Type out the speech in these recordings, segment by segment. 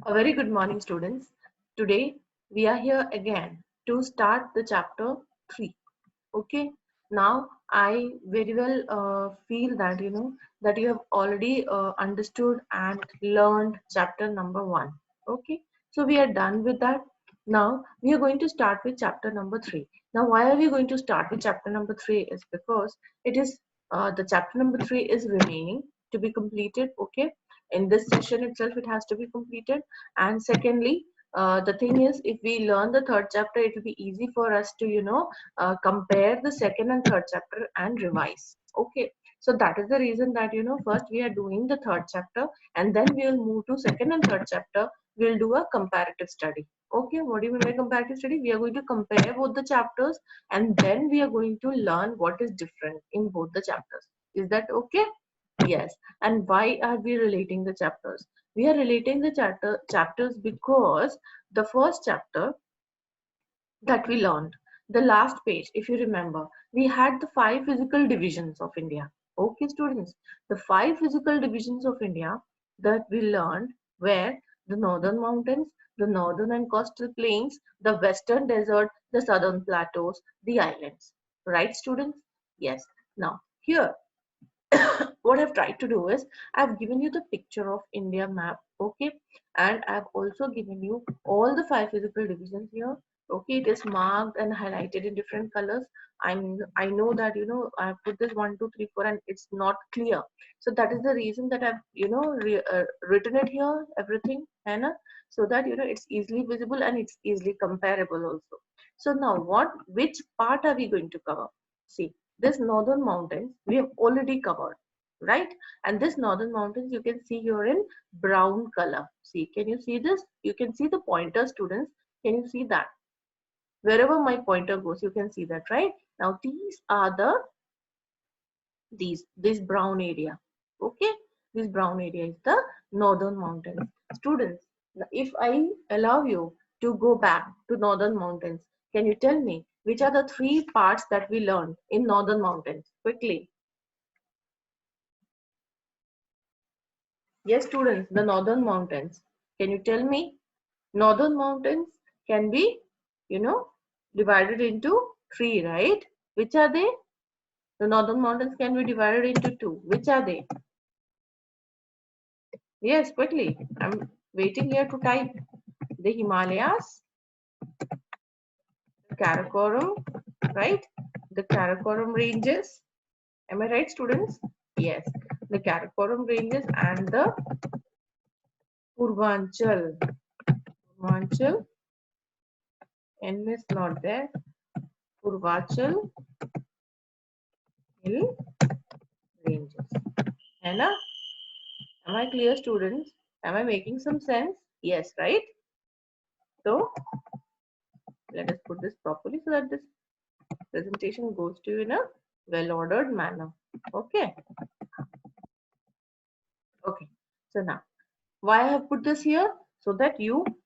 A very good morning, students. Today we are here again to start the chapter 3. Okay. Now I very well feel that that you have already understood and learned chapter number 1. Okay. So we are done with that. Now we are going to start with chapter number 3. Now why are we going to start with chapter number 3 is because it is the chapter number 3 is remaining to be completed. Okay. In this session itself it has to be completed, and secondly the thing is, if we learn the third chapter, it will be easy for us to compare the second and third chapter and revise. Okay, so that is the reason that first we are doing the third chapter, and then we will move to second and third chapter. We'll do a comparative study. Okay, what do you mean by comparative study? We are going to compare both the chapters, and then we are going to learn what is different in both the chapters. Is that okay? Yes. And why are we relating the chapters? We are relating the chapters because the first chapter that we learned, the last page, if you remember, we had the 5 physical divisions of India. Okay, students, the 5 physical divisions of India that we learned were the northern mountains, the northern and coastal plains, the western desert, the southern plateaus, the islands. Right, students? Yes. Now, here what I've tried to do is I've given you the picture of India map, okay, and I've also given you all the 5 physical divisions here. Okay, it is marked and highlighted in different colors. I know that I put this 1, 2, 3, 4 and it's not clear, so that is the reason that I've written it here, everything, Hannah, so that it's easily visible and it's easily comparable also. So now which part are we going to cover? See, this northern mountains we have already covered, right? And this northern mountains you can see here in brown color. See, can you see this? You can see the pointer, students. Can you see that? Wherever my pointer goes, you can see that, right? Now these are this brown area. Okay, this brown area is the northern mountains. Students, if I allow you to go back to northern mountains, can you tell me which are the 3 parts that we learned in northern mountains? Quickly. Yes, students, the northern mountains. Can you tell me? Northern mountains can be, you know, divided into 3, right? Which are they? The northern mountains can be divided into 2. Which are they? Yes, quickly. I'm waiting here to type. The Himalayas, the Karakoram, right? The Karakoram ranges. Am I right, students? Yes. The Karakoram ranges and the Purvanchal. Purvanchal, N is not there. Purvachal hill ranges. Anna, am I clear, students? Am I making some sense? Yes, right? So let us put this properly so that this presentation goes to you in a well-ordered manner. Okay. Okay. So now, why I have put this here? So that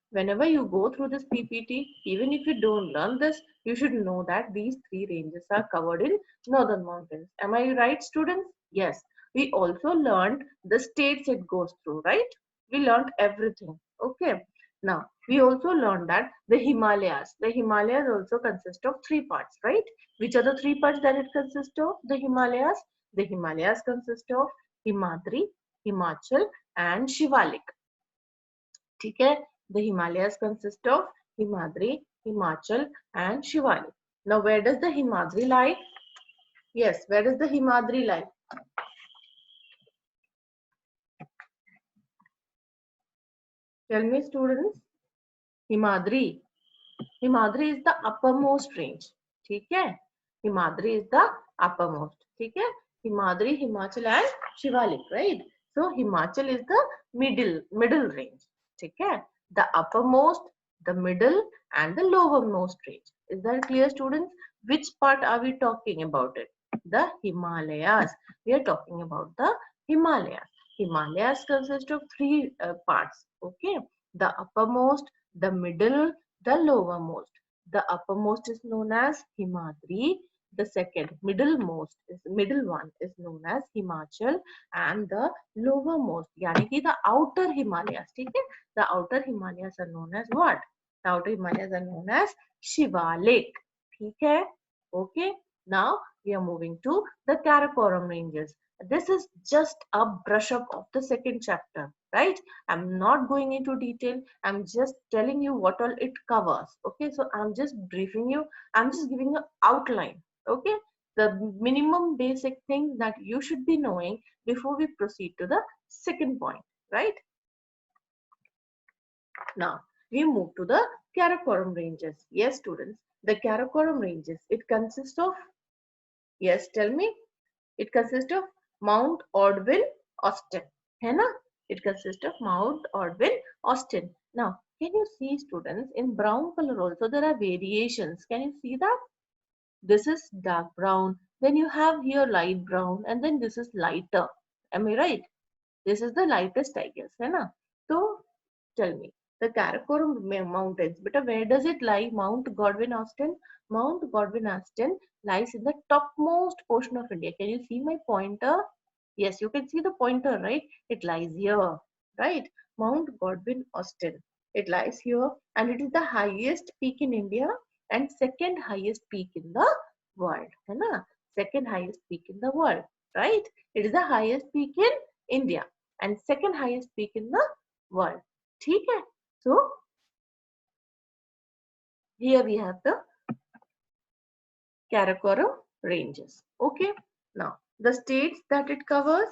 whenever you go through this PPT, even if you don't learn this, you should know that these 3 ranges are covered in northern mountains. Am I right, students? Yes. We also learned the states it goes through, right? We learned everything. Okay. Now, we also learned that the Himalayas also consist of 3 parts, right? Which are the 3 parts that it consists of, the Himalayas? The Himalayas consist of Himadri, Himachal, and Shivalik. ठीक है? The Himalayas consist of Himadri, Himachal, and Shivalik. Now, where does the Himadri lie? Yes, where does the Himadri lie? Tell me, students. Himadri. Himadri is the uppermost range. ठीक है? Himadri is the uppermost. ठीक है? Himadri, Himachal, and Shivalik, right? So Himachal is the middle range. ठीक है? The uppermost, the middle, and the lowermost range. Is that clear, students? Which part are we talking about it? The Himalayas. We are talking about the Himalayas. Himalayas consist of 3 parts. Okay, the uppermost, the middle, the lowermost. The uppermost is known as Himadri, The second, middle one is known as Himachal, and the lowermost, yani ki the outer Himalayas, ठीक है? The outer Himalayas are known as what? The outer Himalayas are known as Shivalik, ठीक है? Okay. Now we are moving to the Karakoram ranges. This is just a brush up of the second chapter, right? I'm not going into detail. I'm just telling you what all it covers. Okay, so I'm just briefing you. I'm just giving you outline. Okay, the minimum basic thing that you should be knowing before we proceed to the second point, right? Now we move to the Karakoram ranges. Yes, students, the Karakoram ranges. It consists of, yes, tell me. It consists of Mount Orville, Austin. है ना? It consists of Mount Orville, Austin. Now, can you see, students, in brown color also there are variations. Can you see that? This is dark brown. Then you have here light brown, and then this is lighter. Am I right? This is the lightest, I guess. है ना? So, tell me, the Karakoram Mountains, but where does it lie? Mount Godwin Austen? Mount Godwin Austen lies in the topmost portion of India. Can you see my pointer? Yes, you can see the pointer, right? It lies here, right? Mount Godwin Austen. It lies here, and it is the highest peak in India and second highest peak in the world. है ना? Second highest peak in the world, right? It is the highest peak in India and second highest peak in the world. ठीक है? So here we have the Karakoram ranges. Okay. Now the states that it covers.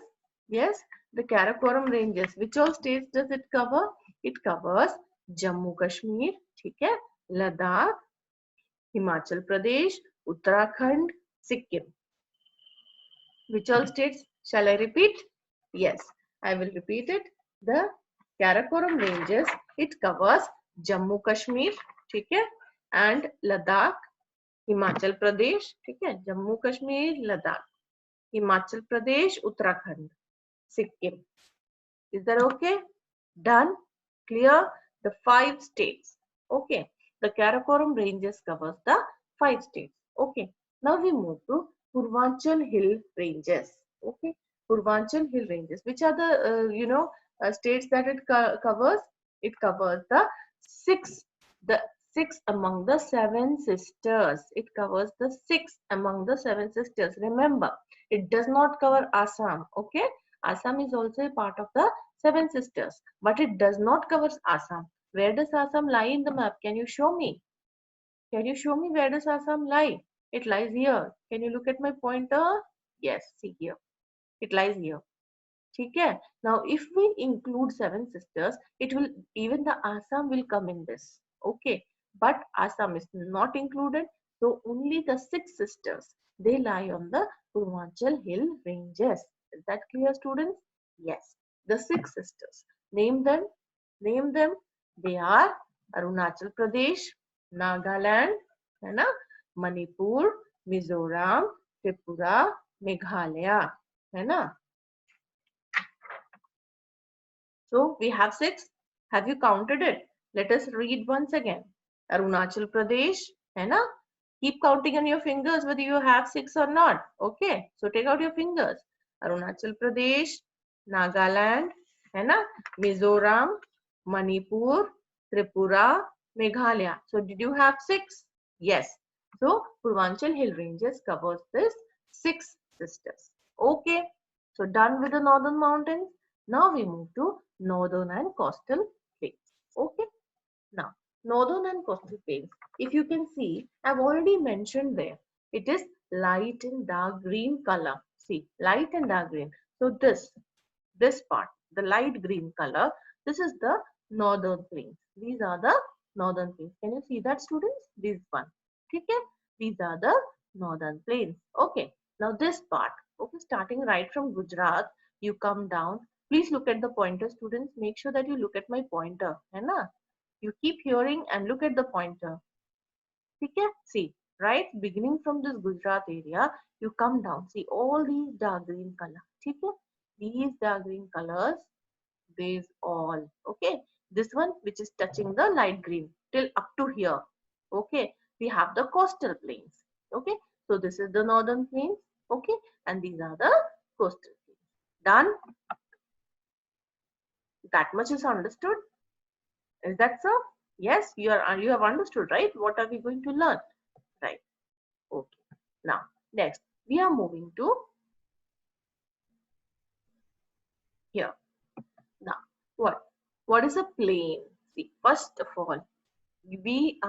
Yes, the Karakoram ranges. Which all states does it cover? It covers Jammu Kashmir, ठीक है? Ladakh, Himachal Pradesh, Uttarakhand, Sikkim. Which all states? Shall I repeat? Yes, I will repeat it. The Karakoram ranges, it covers Jammu Kashmir, ठीक है? And Ladakh, Himachal Pradesh, ठीक है? Jammu Kashmir, Ladakh, Himachal Pradesh, Uttarakhand, Sikkim. Is that okay? Done? Clear? The 5 states. Okay. The Karakoram ranges covers the 5 states. Okay. Now we move to Purvanchal Hill ranges. Okay. Purvanchal Hill ranges. Which are the states that it covers? It covers the six among the 7 sisters. It covers the 6 among the 7 sisters. Remember, it does not cover Assam. Okay. Assam is also a part of the 7 sisters, but it does not cover Assam. Where does Assam lie in the map? Can you show me? Can you show me where does Assam lie? It lies here. Can you look at my pointer? Yes, see here. It lies here. ठीक है? Now, if we include 7 sisters, it will, even the Assam will come in this. Okay, but Assam is not included, so only the 6 sisters, they lie on the Purvanchal Hill ranges. Is that clear, students? Yes, the 6 sisters. Name them. Name them. They are Arunachal Pradesh, Nagaland, है ना? Manipur, Mizoram, Tripura, Meghalaya, है ना? So we have 6. Have you counted it? Let us read once again. Arunachal Pradesh, है ना? Keep counting on your fingers whether you have 6 or not. Okay. So take out your fingers. Arunachal Pradesh, Nagaland, है ना? Mizoram, Manipur, Tripura, Meghalaya. So did you have 6? Yes. So Purvanchal Hill Ranges covers this 6 sisters. Okay. So done with the northern mountains. Now we move to northern and coastal plains. Okay. Now, northern and coastal plains, if you can see, I've already mentioned there, it is light and dark green color. See, light and dark green. So this part, the light green color, this is the northern plains. These are the northern plains. Can you see that, students? This one. Okay? These are the northern plains. Okay. Now this part, okay, starting right from Gujarat, you come down. Please look at the pointer, students. Make sure that you look at my pointer. है ना? You keep hearing and look at the pointer. Okay? See, right? Beginning from this Gujarat area, you come down. See all these dark green color. Okay? These dark green colors, these all. Okay? This one which is touching the light green till up to here. Okay? We have the coastal plains. Okay? So this is the northern plains, okay, and these are the coastal plains. Done? That much is understood. Is that so? Yes, you have understood, right? What are we going to learn? Right. Okay. Now, next we are moving to here. Now, what is a plain? See, first of all, we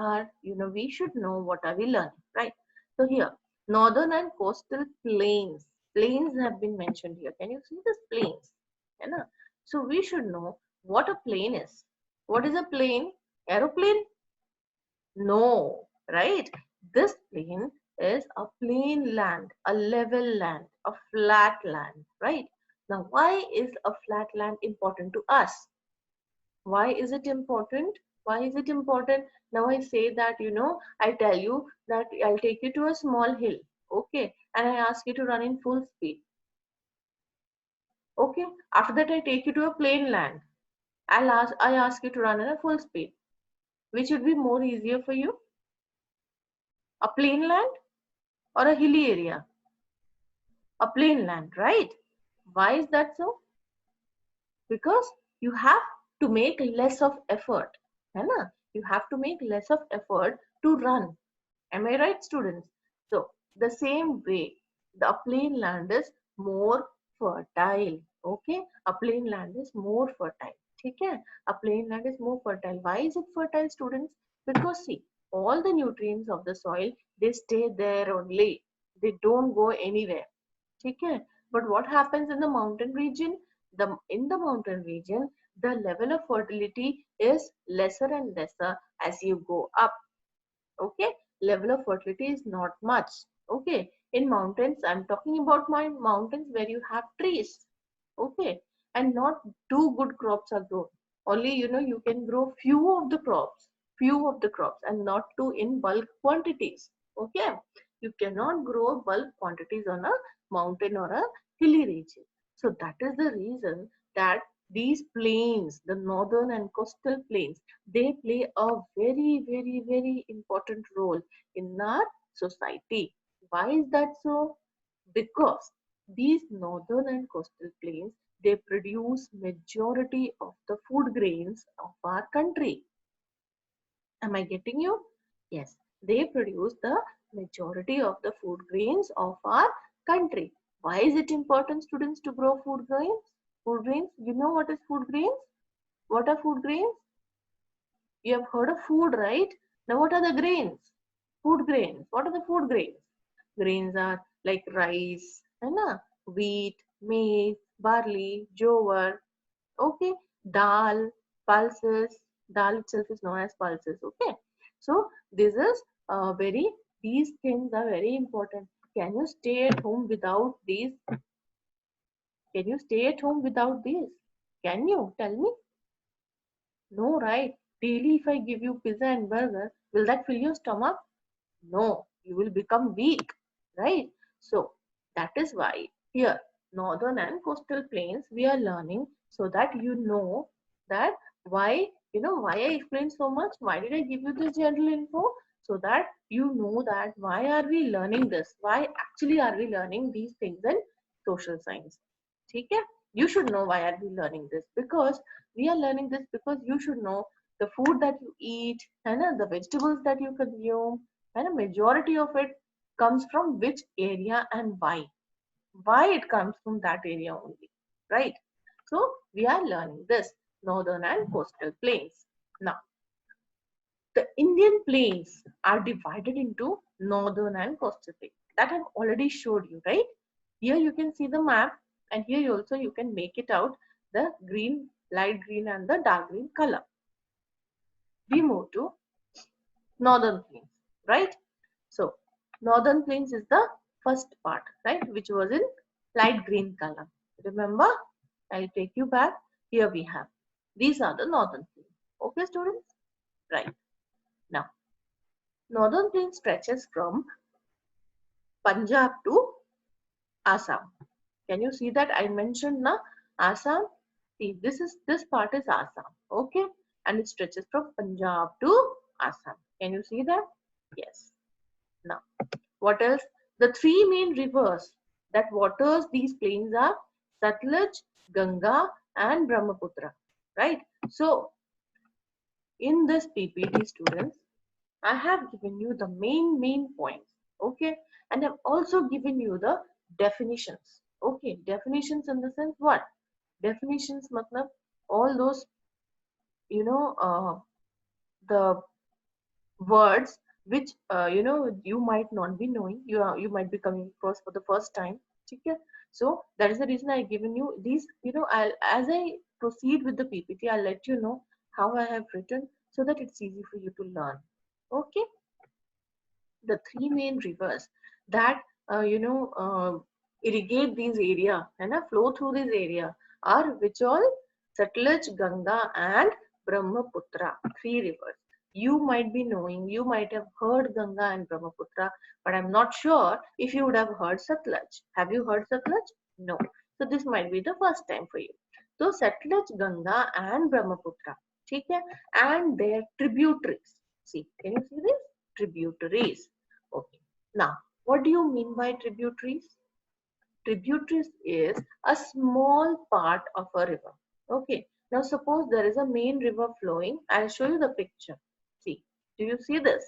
should know what are we learning, right? So here, northern and coastal plains. Plains have been mentioned here. Can you see this plains? है So we should know what a plain is. What is a plain? Aeroplane? No, right? This plain is a plain land, a level land, a flat land, right? Now, why is a flat land important to us? Why is it important? Why is it important? Now I say that, I tell you that I'll take you to a small hill, okay? And I ask you to run in full speed, okay? After that, I take you to a plain land. I ask you to run in a full speed. Which would be more easier for you? A plain land or a hilly area? A plain land, right? Why is that so? Because you have to make less of effort, है ना? You have to make less of effort to run. Am I right, students? So the same way, the plain land is more fertile. Okay, a plain land is more fertile. ठीक है? A plain land is more fertile. Why is it fertile, students? Because see, all the nutrients of the soil, they stay there only. They don't go anywhere. ठीक है? But what happens in the mountain region? In the mountain region, the level of fertility is lesser and lesser as you go up. Okay, level of fertility is not much. Okay, in mountains, I'm talking about my mountains where you have trees. Okay, and not two good crops are grown. Only you can grow few of the crops, and not two in bulk quantities. Okay, you cannot grow bulk quantities on a mountain or a hilly region. So that is the reason that these plains, the northern and coastal plains, they play a very, very, very important role in our society. Why is that so? Because these northern and coastal plains, they produce majority of the food grains of our country. Am I getting you? Yes, they produce the majority of the food grains of our country. Why is it important, students, to grow food grains? Food grains, you know what is food grains? What are food grains? You have heard of food, right? Now, what are the grains? Food grains. What are the food grains? Grains are like rice, है ना? Wheat, maize, barley, jowar, okay? Dal, pulses. Dal itself is known as pulses, okay? So, these things are very important. Can you stay at home without these? Can you stay at home without these? Can you? Tell me. No, right? Daily, if I give you pizza and burger, will that fill your stomach? No, you will become weak, right? So that is why here, northern and coastal plains, we are learning so that you know that why I explained so much. Why did I give you this general info? So that you know that why are we learning this? Why actually are we learning these things in social science? Okay? You should know why are we learning this, because we are learning this because you should know the food that you eat and the vegetables that you consume, and a majority of it comes from which area and why it comes from that area only, right? So we are learning this northern and coastal plains. Now the Indian plains are divided into northern and coastal plains, that I've already showed you, right? Here you can see the map, and here also you can make it out, the green, light green and the dark green color. We move to northern plains, right? So northern plains is the first part, right, which was in light green color. Remember, I'll take you back. Here we have, these are the northern plains. Okay, students? Right. Now, northern plains stretches from Punjab to Assam. Can you see that I mentioned na Assam? See, this part is Assam. Okay, and it stretches from Punjab to Assam. Can you see that? Yes. Now, what else? The three main rivers that waters these plains are Satluj, Ganga and Brahmaputra, right? So in this PPT, students, I have given you the main points, okay, and I've also given you the definitions, okay. Definitions in the sense what? Definitions matlab all those, you know, the words which you might not be knowing, you might be coming across for the first time, okay. So that is the reason I given you these, I'll, as I proceed with the PPT, I'll let you know how I have written so that it's easy for you to learn, okay. The three main rivers that irrigate these area and flow through this area are which all? Satluj, Ganga and Brahmaputra. Three rivers. You might be knowing, you might have heard Ganga and Brahmaputra, but I'm not sure if you would have heard Satluj. Have you heard Satluj? No. So this might be the first time for you. So Satluj, Ganga and Brahmaputra. Okay? And their tributaries. See, can you see this? Tributaries. Okay. Now, what do you mean by tributaries? Tributaries is a small part of a river. Okay. Now, suppose there is a main river flowing. I'll show you the picture. See, do you see this?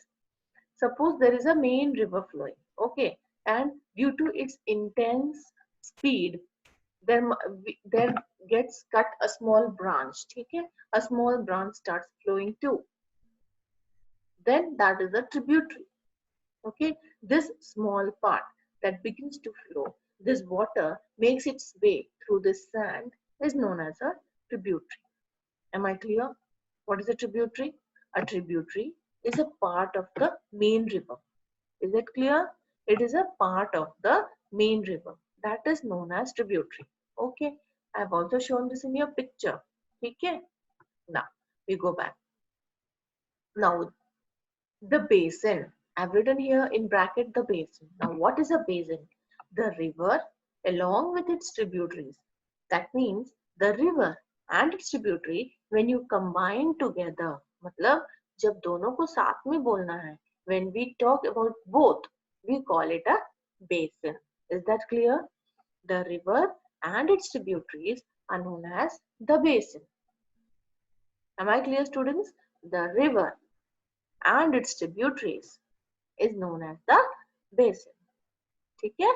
Suppose there is a main river flowing. Okay. And due to its intense speed, there gets cut a small branch. Okay. A small branch starts flowing too. Then that is a tributary. Okay, this small part that begins to flow, this water makes its way through this sand is known as a tributary. Am I clear? What is a tributary? A tributary is a part of the main river. Is it clear? It is a part of the main river that is known as tributary. Okay, I have also shown this in your picture. Okay, now we go back. Now the basin. I've written here in bracket the basin. Now, what is a basin? The river along with its tributaries. That means the river and its tributary when you combine together. मतलब जब दोनों को साथ में बोलना है. When we talk about both, we call it a basin. Is that clear? The river and its tributaries are known as the basin. Am I clear, students? The river and its tributaries is known as the basin. Okay?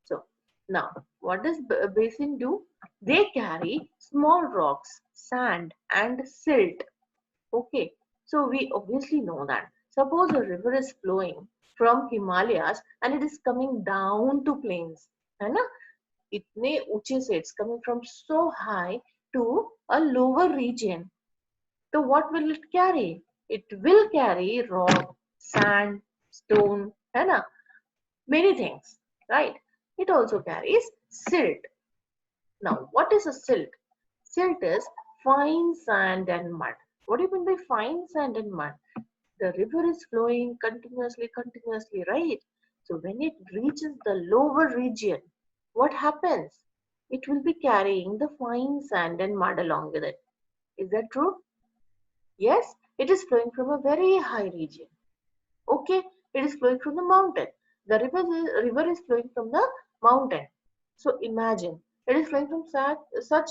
So now what does basin do? They carry small rocks, sand and silt. Okay, so we obviously know that. Suppose a river is flowing from Himalayas and it is coming down to plains, है ना? इतने ऊंचे से, it's coming from so high to a lower region. So what will it carry? It will carry rock, sand, stone, है ना? Many things, right? It also carries silt. Now, what is a silt? Silt is fine sand and mud. What do you mean by fine sand and mud? The river is flowing continuously, right? So when it reaches the lower region, what happens? It will be carrying the fine sand and mud along with it. Is that true? Yes, it is flowing from a very high region. Okay, it is flowing from the mountain. The river is flowing from the mountain. So imagine it is flowing from such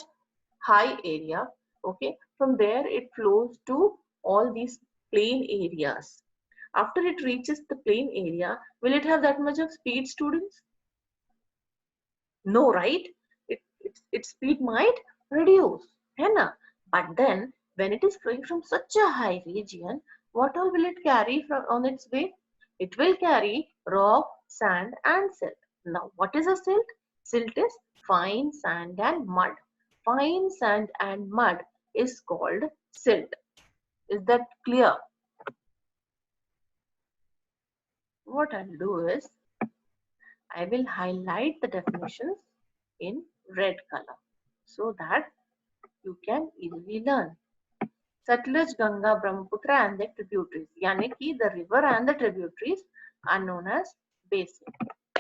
high area. Okay, from there it flows to all these plain areas. After it reaches the plain area, will it have that much of speed, students? No, right? Its speed might reduce, है ना? But then when it is flowing from such a high region, what all will it carry from on its way? It will carry rock, sand and silt. Now what is a silt? Silt is fine sand and mud. Fine sand and mud is called silt. Is that clear? What I'll do is I will highlight the definitions in red color so that you can easily learn. Satluj, Ganga, Brahmaputra and their tributaries. Yani ki the river and the tributaries are known as basin.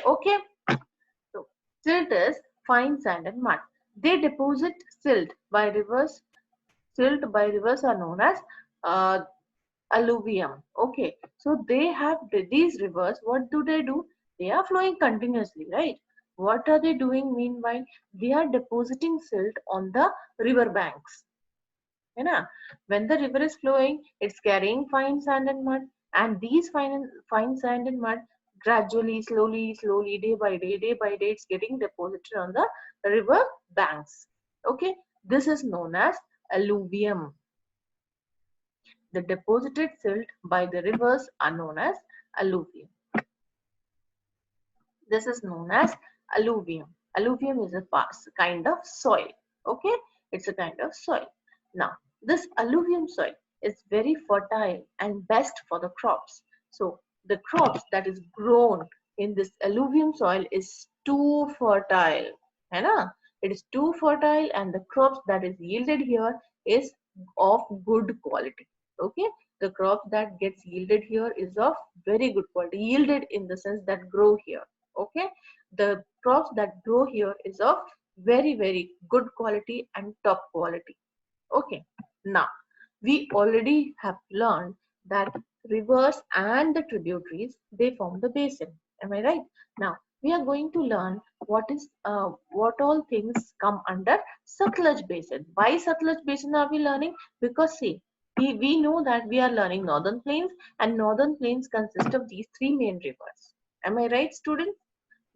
Okay. So silt is fine sand and mud. They deposit silt by rivers. Silt by rivers are known as alluvium. Okay. So they have these rivers. What do? They are flowing continuously, right? What are they doing meanwhile? They are depositing silt on the river banks. है ना? When the river is flowing, it's carrying fine sand and mud, and these fine sand and mud gradually, slowly, day by day, it's getting deposited on the river banks. Okay, this is known as alluvium. The deposited silt by the rivers are known as alluvium. This is known as alluvium. Alluvium is a kind of soil. Okay, it's a kind of soil. Now, this alluvium soil is very fertile and best for the crops. So, the crops that is grown in this alluvium soil is too fertile. है ना? It is too fertile, and the crops that is yielded here is of good quality. Okay, the crop that gets yielded here is of very good quality. Yielded in the sense that grow here. Okay, the crops that grow here is of very good quality and top quality. Okay, now we already have learned that rivers and the tributaries, they form the basin. Am I right? Now we are going to learn what all things come under Satluj basin. Why Satluj basin are we learning? Because see, we know that we are learning northern plains, and northern plains consist of these three main rivers. Am I right, students?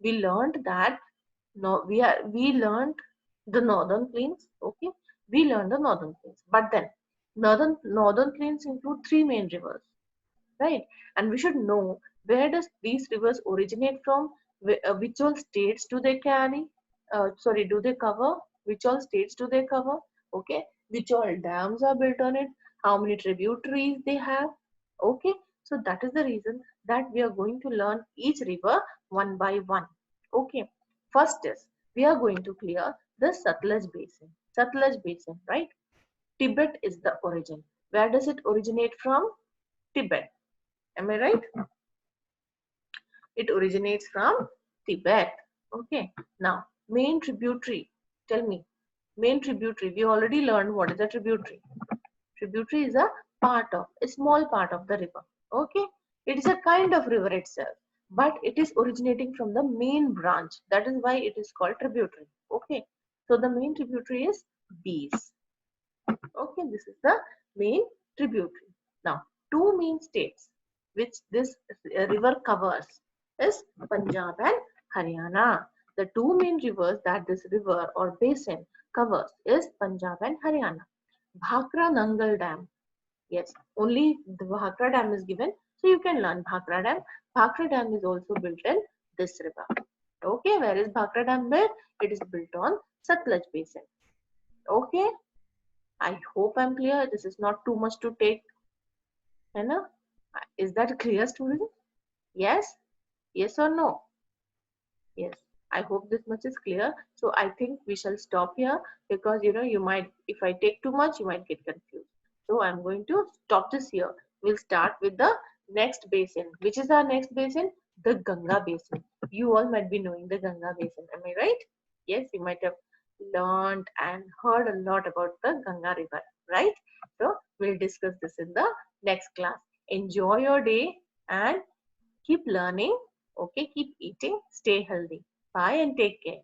We learned that no, we learned the northern plains. Okay, we learned the northern plains, but then northern plains include three main rivers, right? And we should know, where does these rivers originate from, which all states do they carry, sorry, do they cover, which all states do they cover, okay, which all dams are built on it, how many tributaries they have. Okay, so that is the reason that we are going to learn each river one by one. Okay, first is, we are going to clear the Satluj basin, right? Tibet is the origin. Where does it originate from? Tibet. Am I right? It originates from Tibet. Okay. Now, main tributary. Tell me. Main tributary. We already learned what is a tributary. Tributary is a small part of the river. Okay. It is a kind of river itself, but it is originating from the main branch. That is why it is called tributary. Okay. So the main tributary is Beas. Okay, this is the main tributary. Now, two main states which this river covers is Punjab and Haryana. The two main rivers that this river or basin covers is Punjab and Haryana. Bhakra Nangal Dam. Yes, only the Bhakra Dam is given, so you can learn Bhakra Dam. Bhakra Dam is also built in this river. Okay, where is Bhakra Dam built? It is built on Satluj Basin. Okay. I hope I'm clear. This is not too much to take. है ना? Is that clear, students? Yes? Yes or no? Yes. I hope this much is clear. So I think we shall stop here, because you might, if I take too much, you might get confused. So I'm going to stop this here. We'll start with the next basin. Which is our next basin? The Ganga basin. You all might be knowing the Ganga basin. Am I right? Yes, you might have learned and heard a lot about the Ganga river, right? So we'll discuss this in the next class. Enjoy your day and keep learning. Okay, keep eating, stay healthy. Bye and take care.